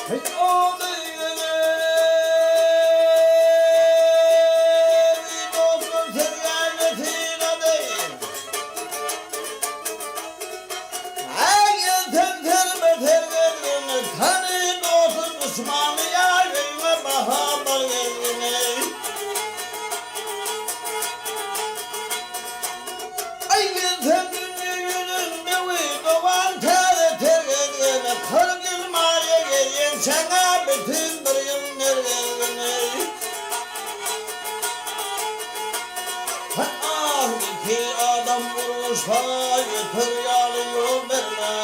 Hey, oh, the adam vuruşa yeter yağıyor verme,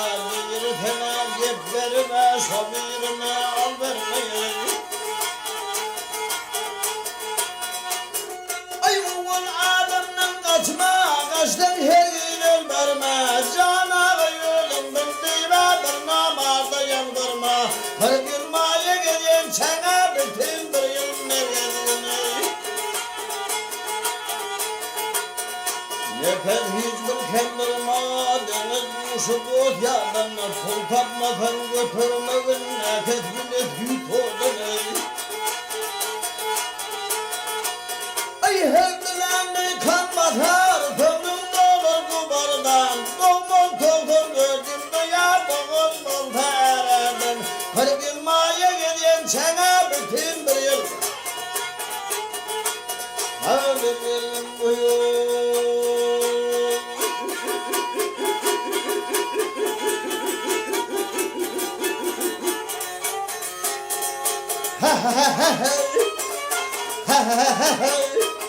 bir tane yep verme, sabirine al verme. Ay oğul adamdan kaçma, kaçtan her gün verme, cana yolum bildiğime bir namazda yandırma, her gün maya gelin sana bütün bir yıl nereye. Yeter hiçbir kendilma deniz kuşu bot yanına pul tapmadan götürmedin nefes millet hüt oldun. Ay hevdilendi kan batar tümün dolur kubardan dolmul toldum gözümde ya boğul bol tereden her gün maya gelen sana bütün bir yıl hadi gelin buyur. Ha ha ha ha ha ha ha ha ha.